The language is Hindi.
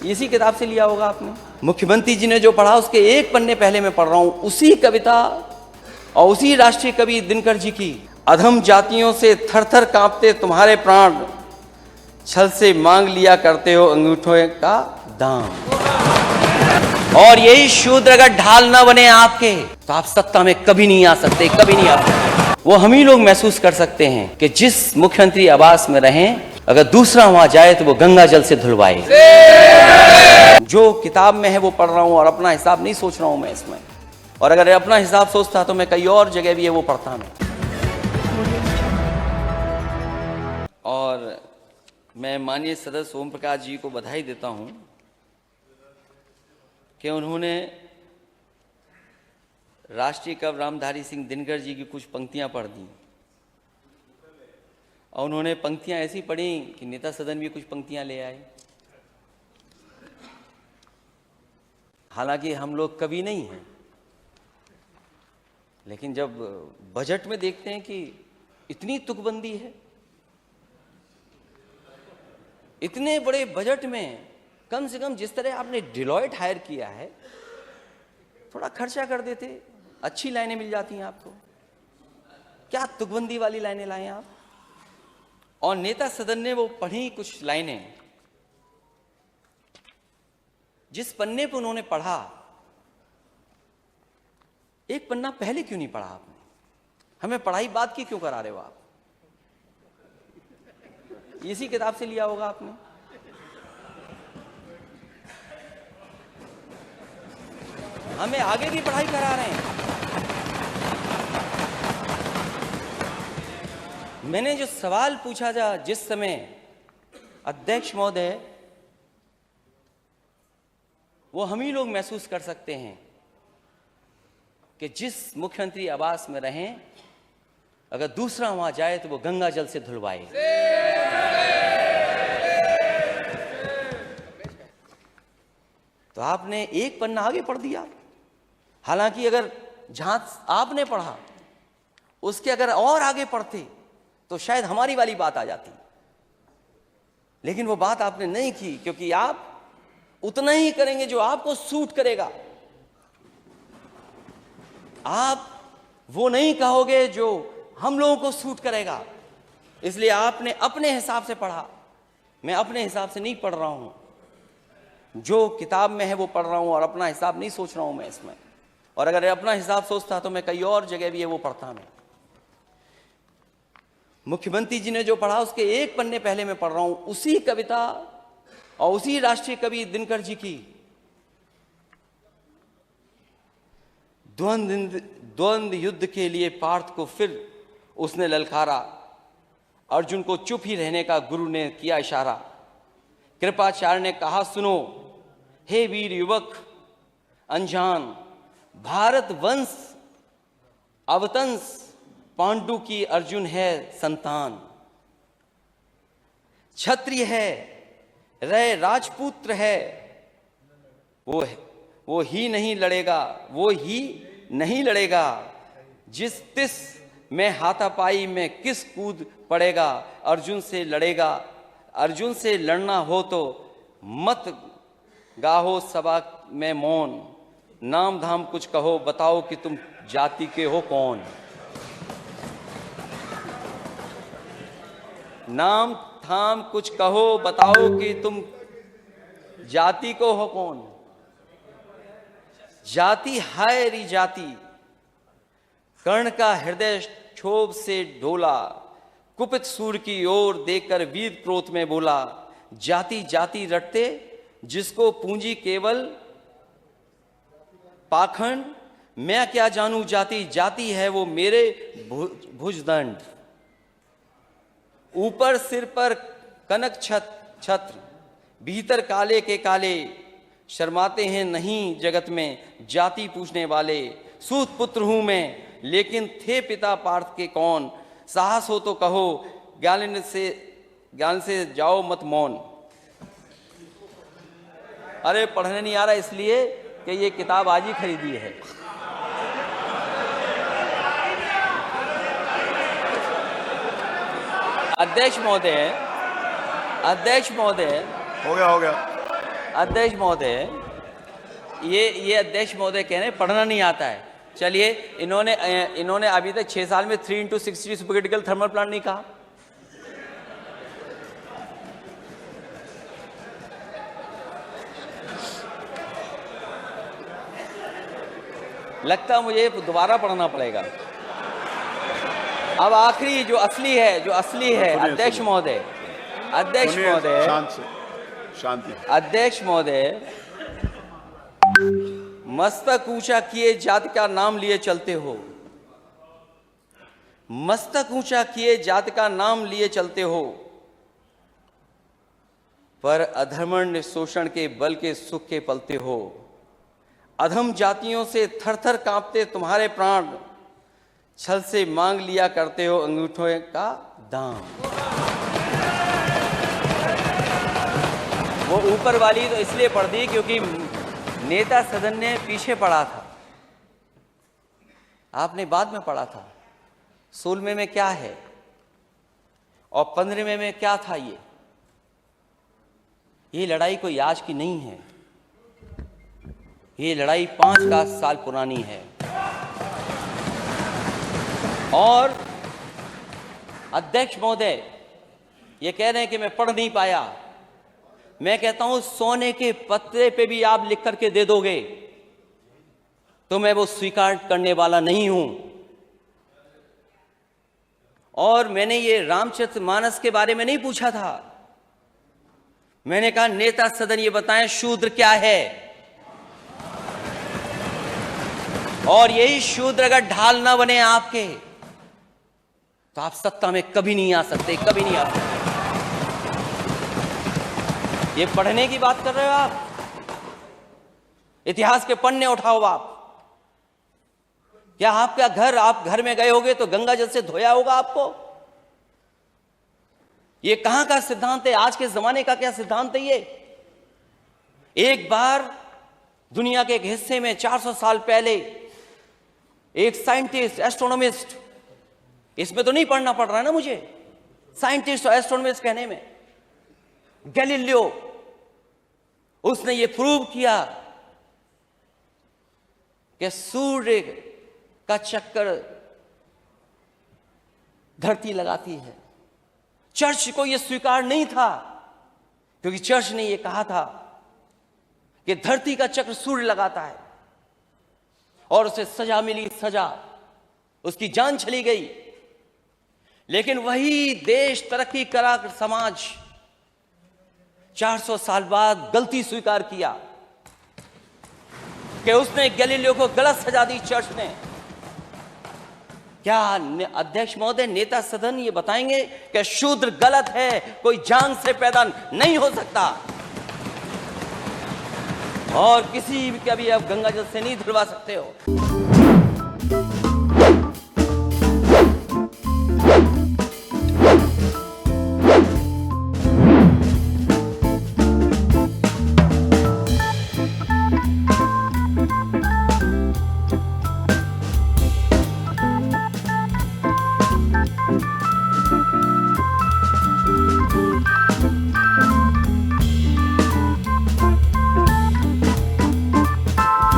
इसी किताब से लिया होगा आपने। मुख्यमंत्री जी ने जो पढ़ा उसके एक पन्ने पहले मैं पढ़ रहा हूं, उसी कविता और उसी राष्ट्रीय कवि दिनकर जी की। अधम जातियों से थर थर कांपते तुम्हारे प्राण, छल से मांग लिया करते हो अंगूठों का दाम। और यही शूद्र अगर ढाल न बने आपके, तो आप सत्ता में कभी नहीं आ सकते, कभी नहीं आ सकते। वो हम ही लोग महसूस कर सकते हैं कि जिस मुख्यमंत्री आवास में रहें, अगर दूसरा वहां जाए तो वो गंगा जल से धुलवाए। जो किताब में है वो पढ़ रहा हूं और अपना हिसाब नहीं सोच रहा हूं मैं इसमें। और अगर अपना हिसाब सोचता तो मैं कई और जगह भी है वो पढ़ता मैं। और मैं माननीय सदस्य ओम प्रकाश जी को बधाई देता हूं कि उन्होंने राष्ट्रीय कवि रामधारी सिंह दिनकर जी की कुछ पंक्तियां पढ़ दी, और उन्होंने पंक्तियां ऐसी पढ़ी कि नेता सदन भी कुछ पंक्तियां ले आए। हालांकि हम लोग कवि नहीं हैं, लेकिन जब बजट में देखते हैं कि इतनी तुकबंदी है, इतने बड़े बजट में कम से कम जिस तरह आपने डिलॉयट हायर किया है, थोड़ा खर्चा कर देते, अच्छी लाइनें मिल जाती हैं आपको। क्या तुकबंदी वाली लाइनें लाए आप। और नेता सदन ने वो पढ़ी कुछ लाइनें, जिस पन्ने पर उन्होंने पढ़ा, एक पन्ना पहले क्यों नहीं पढ़ा आपने? हमें पढ़ाई बात की क्यों करा रहे हो आप? इसी किताब से लिया होगा आपने। हमें आगे भी पढ़ाई करा रहे हैं। मैंने जो सवाल पूछा था जिस समय, अध्यक्ष महोदय, वो हम ही लोग महसूस कर सकते हैं कि जिस मुख्यमंत्री आवास में रहें, अगर दूसरा वहां जाए तो वो गंगा जल से धुलवाए। तो आपने एक पन्ना आगे पढ़ दिया। हालांकि अगर जहां आपने पढ़ा उसके अगर और आगे पढ़ते तो शायद हमारी वाली बात आ जाती, लेकिन वो बात आपने नहीं की, क्योंकि आप उतना ही करेंगे जो आपको सूट करेगा। आप वो नहीं कहोगे जो हम लोगों को सूट करेगा। इसलिए आपने अपने हिसाब से पढ़ा, मैं अपने हिसाब से नहीं पढ़ रहा हूं। जो किताब में है वो पढ़ रहा हूं और अपना हिसाब नहीं सोच रहा हूं मैं इसमें। और अगर अपना हिसाब सोचता तो मैं कई और जगह भी है वो पढ़ता मैं। मुख्यमंत्री जी ने जो पढ़ा उसके एक पन्ने पहले मैं पढ़ रहा हूं, उसी कविता और उसी राष्ट्रीय कवि दिनकर जी की। द्वंद्व युद्ध के लिए पार्थ को फिर उसने ललकारा, अर्जुन को चुप ही रहने का गुरु ने किया इशारा। कृपाचार्य ने कहा सुनो, हे वीर युवक अनजान, भारत वंश अवतंस पांडु की अर्जुन है संतान। क्षत्रिय है रह राजपुत्र है, वो ही नहीं लड़ेगा, वो ही नहीं लड़ेगा। जिस तिस में हाथापाई में किस कूद पड़ेगा, अर्जुन से लड़ेगा। अर्जुन से लड़ना हो तो मत गाहो सभा में मौन, नाम धाम कुछ कहो बताओ कि तुम जाति के हो कौन। नाम धाम कुछ कहो बताओ कि तुम जाति को हो कौन। जाति है री जाति, कर्ण का हृदय क्षोभ से ढोला। कुपित सूर की ओर देखकर वीर क्रोध में बोला, जाति जाति रटते जिसको पूंजी केवल पाखंड। मैं क्या जानूं जाति, जाति है वो मेरे भुजदंड। ऊपर सिर पर कनक छत्र, भीतर काले के काले। शर्माते हैं नहीं जगत में जाति पूछने वाले। सूत पुत्र हूं मैं लेकिन थे पिता पार्थ के कौन। साहस हो तो कहो ज्ञान से जाओ मत मौन। अरे पढ़ने नहीं आ रहा इसलिए कि ये किताब आज ही खरीदी है। अध्यक्ष महोदय हो गया अध्यक्ष महोदय, ये अध्यक्ष महोदय कह रहे हैं पढ़ना नहीं आता है। चलिए, इन्होंने अभी तक 6 साल में 3x60 सुपरक्रिटिकल थर्मल प्लांट नहीं कहा। लगता है मुझे दोबारा पढ़ना पड़ेगा। अब आखिरी जो असली है अध्यक्ष महोदय, अध्यक्ष महोदय, मस्तक ऊंचा किए जाति का नाम लिए चलते हो, मस्तक ऊंचा किए जाति का नाम लिए चलते हो, पर अधर्मण्य शोषण के बल के सुख के पलते हो। अधम जातियों से थर थर कांपते तुम्हारे प्राण, छल से मांग लिया करते हो अंगूठों का दाम। वो ऊपर वाली तो इसलिए पढ़ दी क्योंकि नेता सदन ने पीछे पढ़ा था, आपने बाद में पढ़ा था। 16वें में क्या है और 15वें में क्या था। ये लड़ाई कोई आज की नहीं है, ये लड़ाई 5 साल पुरानी है। और अध्यक्ष महोदय ये कह रहे हैं कि मैं पढ़ नहीं पाया। मैं कहता हूं सोने के पत्रे पे भी आप लिख करके दे दोगे तो मैं वो स्वीकार करने वाला नहीं हूं। और मैंने ये रामचरितमानस के बारे में नहीं पूछा था, मैंने कहा नेता सदन ये बताएं शूद्र क्या है। और यही शूद्र अगर ढाल ना बने आपके तो आप सत्ता में कभी नहीं आ सकते, कभी नहीं आ सकते। ये पढ़ने की बात कर रहे हो आप, इतिहास के पन्ने उठाओ आप। क्या आपका घर, आप घर में गए होगे तो गंगा जल से धोया होगा आपको? ये कहां का सिद्धांत है, आज के जमाने का क्या सिद्धांत है ये? एक बार दुनिया के एक हिस्से में 400 साल पहले एक साइंटिस्ट, एस्ट्रोनॉमिस्ट, इसमें तो नहीं पढ़ना पड़ रहा है ना मुझे, साइंटिस्ट और एस्ट्रोनॉमिस्ट कहने में, गैलीलियो, उसने ये प्रूव किया कि सूर्य का चक्कर धरती लगाती है। चर्च को यह स्वीकार नहीं था क्योंकि चर्च ने यह कहा था कि धरती का चक्र सूर्य लगाता है, और उसे सजा मिली, सजा, उसकी जान चली गई। लेकिन वही देश, तरक्की करा समाज 400 साल बाद गलती स्वीकार किया कि उसने गैलीलियो को गलत सजा दी चर्च ने। क्या अध्यक्ष महोदय, नेता सदन ये बताएंगे कि शूद्र गलत है, कोई जान से पैदा नहीं हो सकता, और किसी भी कभी आप गंगा जल से नहीं धुलवा सकते हो।